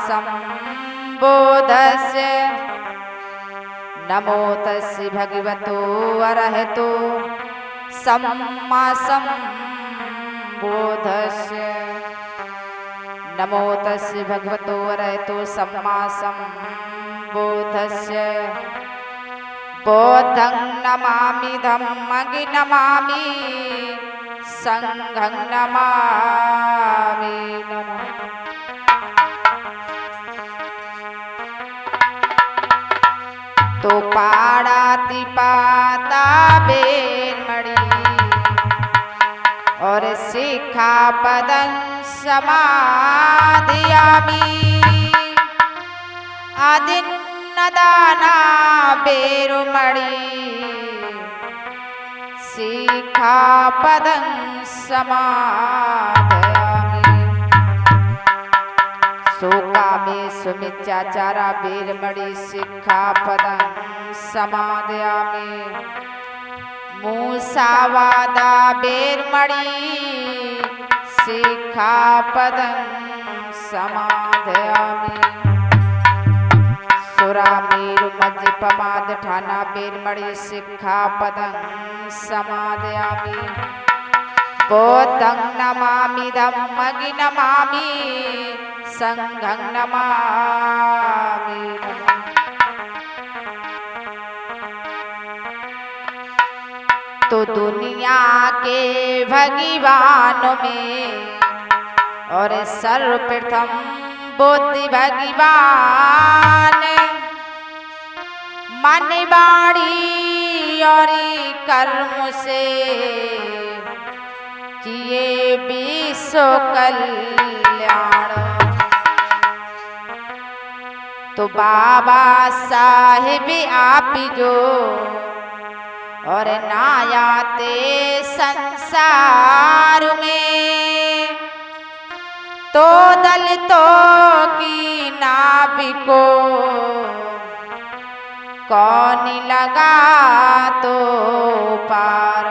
संबोधस्य नमो तस्य भगवतो अरहतो सम्मा संबोधस्य नमो तस्य भगवतो अरहतो सम्मा संबोधस्य बुद्धं नमामि धम्मं नमामि संघं नमामि नमः। तो पाड़ाति पाता बेरमणि और सिक्खापदं समादयामि आदिन्नदाना बेरुमणि सिक्खापदं समादयामि सोकामे सुमिच्चाचारा बेरमणि सिक्खापदं समादयामि मूसावादा बेरमणि सिक्खापदं समादयामि सुरामेरु मज्जपमादठाना बेरमणि सिक्खापदं समादयामि बुद्धं नमामि धम्मं नमामि संघं नमामि नमः। तो दुनिया के भगवान में और सर्वप्रथम बुद्धि भगवान मन वाणी और कर्म से किए विश्व कल्याण। तो बाबा साहिब आप जो और नायाते संसार में तो दलितों की नाभिको कौन लगा तो पार।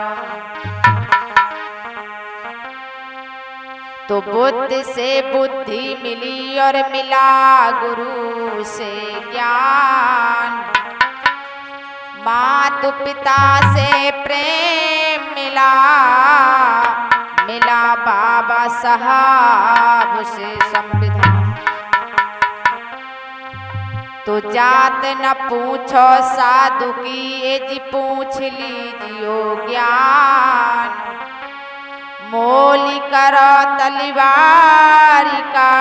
तो बुद्ध से बुद्धि मिली और मिला गुरु से ज्ञान माता पिता से प्रेम मिला मिला बाबा साहब से संविधान। तो जात न पूछो साधु की एज पूछ लीजियो ज्ञान मोली करो तलवारी का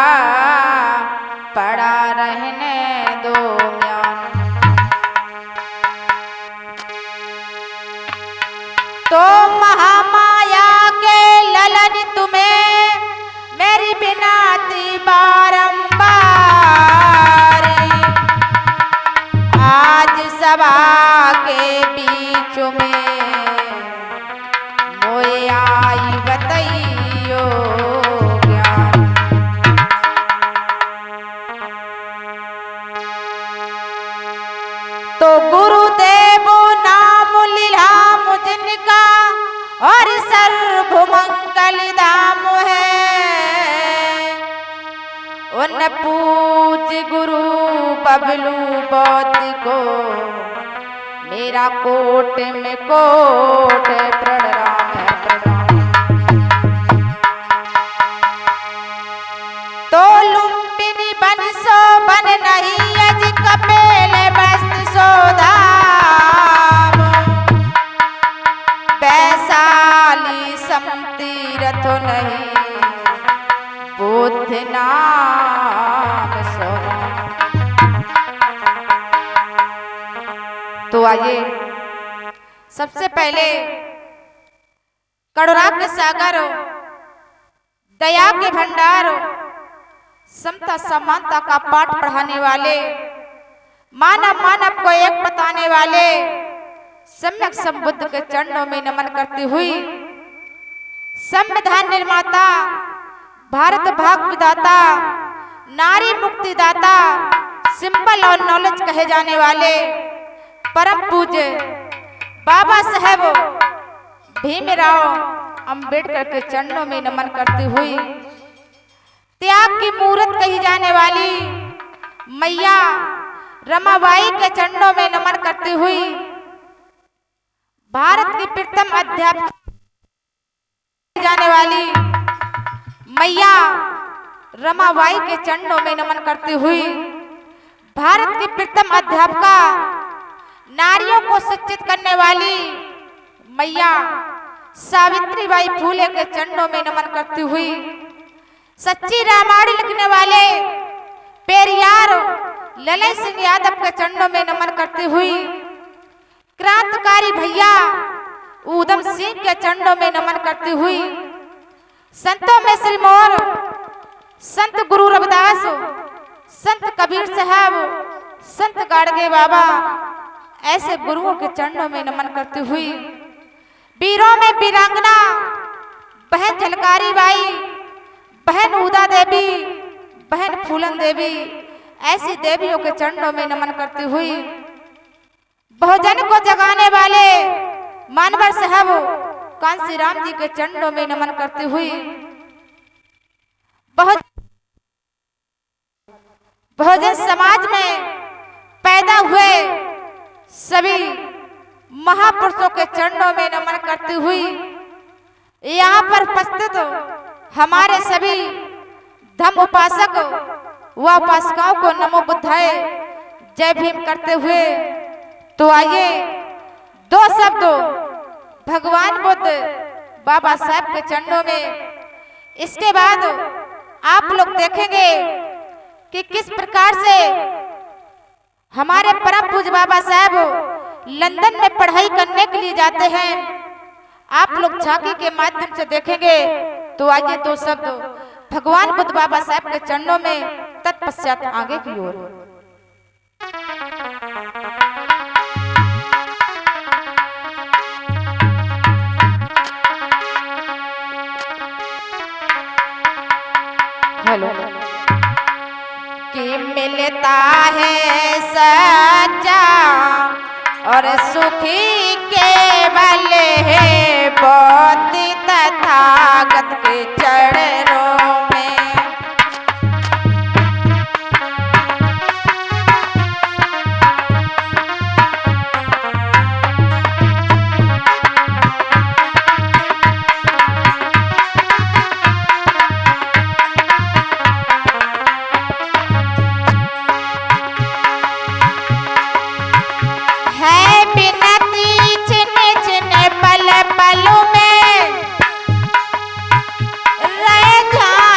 पड़ा रहने दो ज्ञान। तो महामाया के ललन तुम्हें मेरी बिनती बारंबार आज सभा के बीच में मोए आई बतइयो ज्ञान। तो गुरुदेव नाम लीला मुझनका और सर्व मंगल धाम है उन पूज गुरु बबलू बौद्ध को मेरा कोट में कोट प्रणाम है प्रणाम। तो लुम्बिनी बन सो बन नहीं अज कपेल बस्त सोधाम वैशाली समतीरथ नहीं बुद्ध नाम सोना। तो आइए सबसे पहले करुणा के सागर दया के भंडार समता समानता का पाठ पढ़ाने वाले मानव मानव को एक बताने वाले सम्यक संबुद्ध के चरणों में नमन करती हुई संविधान निर्माता भारत भाग विधाता नारी मुक्तिदाता सिंपल और नॉलेज कहे जाने वाले परम पूज्य बाबा साहेब भीमराव अंबेडकर के चरणों में नमन करती हुई त्याग की मूर्त कही जाने मैया रमाबाई के चरणों में नमन करती हुई भारत की प्रथम अध्यापक जाने वाली मैया रमाबाई के चरणों में नमन करती हुई भारत की प्रथम अध्यापिका नारियों को शिक्षित करने वाली मैया सावित्रीबाई फूले के चरणों में नमन करती हुई सच्ची रामायण लिखने वाले पेरियार ललन सिंह यादव के चरणों में नमन करती हुई क्रांतिकारी भैया ऊधम सिंह के चरणों में नमन करती हुई संतों में श्री मोर संत गुरु रविदास संत कबीर साहब संत गाड़गे बाबा ऐसे गुरुओं के चरणों में नमन करती हुई वीरों में वीरांगना बहन झलकारी बाई बहन उदा देवी बहन फूलन देवी ऐसी देवियों के चरणों में नमन करती हुई बहुजन को जगाने वाले मानवर साहब कांसी राम जी के चरणों में नमन करती हुई बहुजन समाज में पैदा हुए सभी महापुरुषों के चरणों में नमन करती हुई यहाँ पर उपस्थित हमारे सभी धर्म उपासक व उपासकाओं को नमो बुद्धाय जय भीम करते हुए तो आइए दो शब्द भगवान बुद्ध बाबा साहब के चरणों में इसके बाद आप लोग देखेंगे कि किस प्रकार से हमारे परम पूज्य बाबा साहब लंदन में पढ़ाई करने के लिए जाते हैं। आप लोग झांकी के माध्यम से देखेंगे तो आइए दो शब्द भगवान बुद्ध बाबा साहब के चरणों में तत्पश्चात आगे की ओर। हेलो कि मिलता है सच्चा और सुखी केवल है बुद्ध तथागत के चरणों में। पलों में रह जा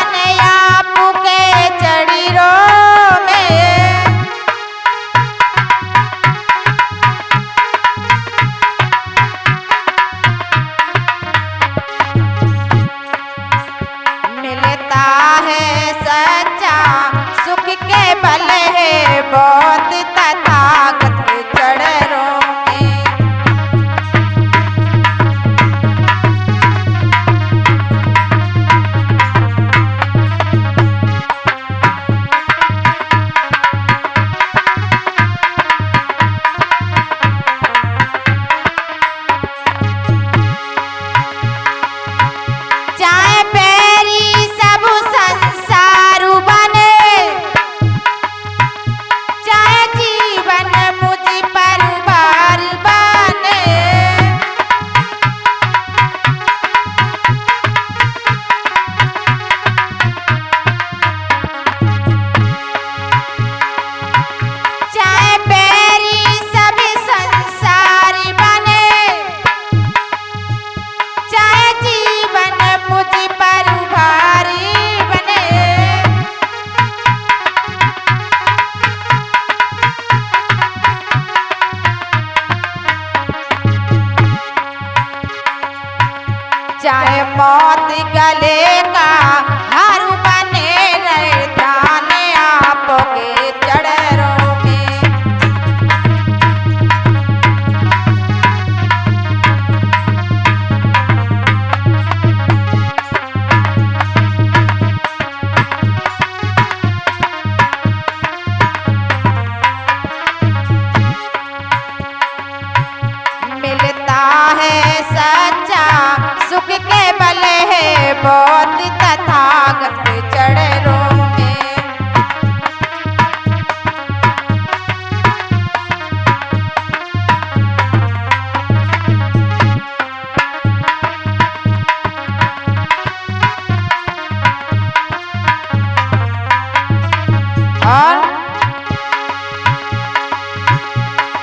और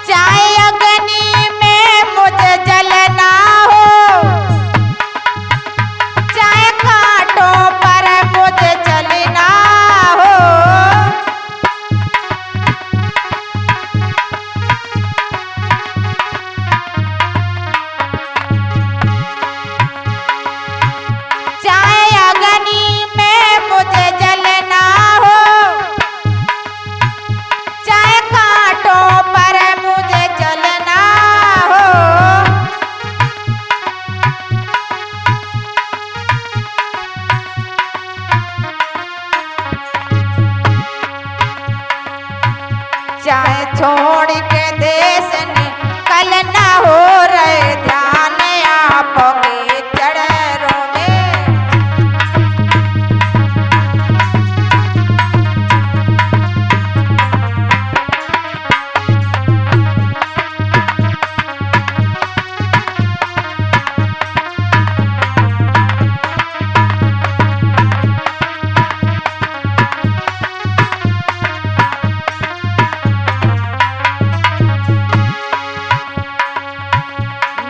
चाहे अग्नि में मुझे जलना हो, चाहे कांटों पर मुझे चलना हो, चाहे अग्नि में मुझे जलना हो, चाहे कांटों पर मुझे चलना हो, चाहे छोड़ के देश निकलना हो, रहे ध्यान आपके चरणों में।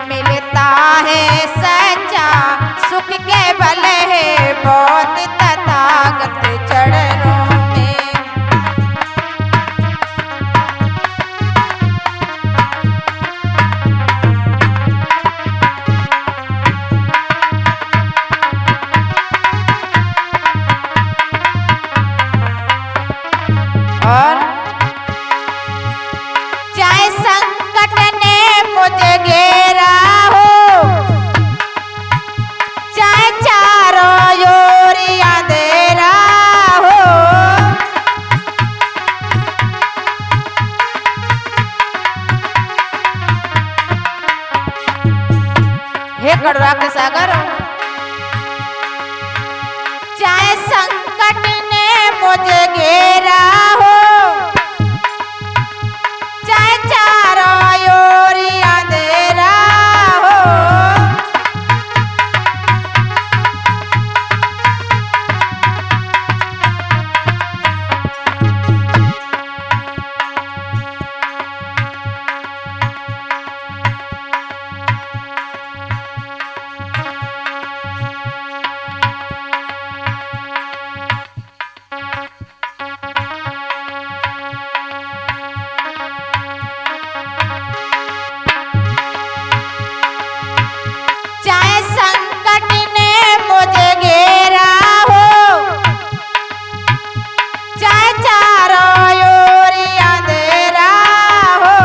मिलता है सच्चा सुख केवल है बौद्ध तथागत चरणों में। और चाहे संकट ने मुझे घेरा हो, चाहे चारों ओर अंधेरा हो, हे कड़वा के सागर, चाहे संकट ने मुझे घेरा हो, चाहे चारों ओर अंधेरा हो, चाहे संकट ने मुझे घेरा हो, चाहे चारों ओर अंधेरा हो,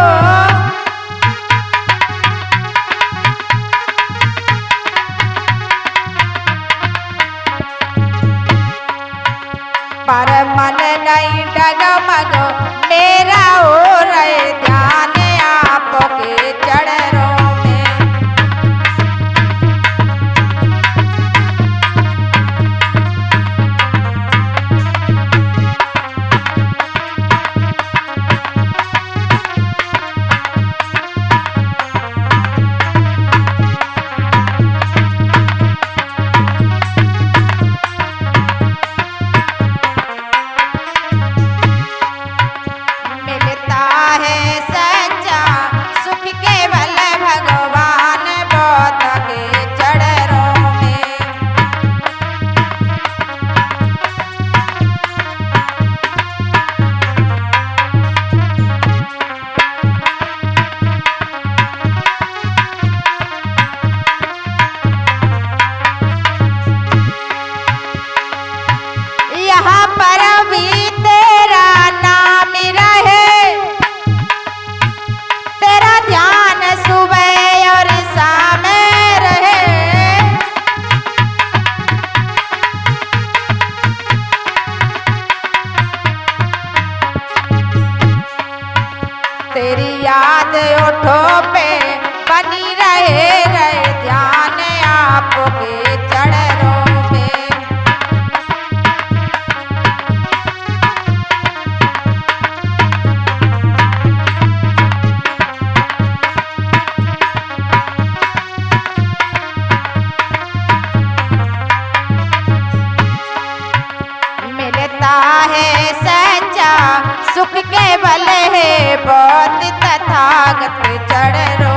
पर मन नहीं डगमग मेरा हो, रहे ध्यान आपके चरणों में। मिलता है सच्चा सुख केवल भगवान बौद्ध के चरणों में। यहाँ पर भी तेरा नाम रहे, तेरा ध्यान सुबह और शाम रहे, तेरी याद ओठों पे बनी रहे, रहे ध्यान आपके चरणों में। मिलता है सच्चा दुख के भले है बहुत तथागत चढ़ रो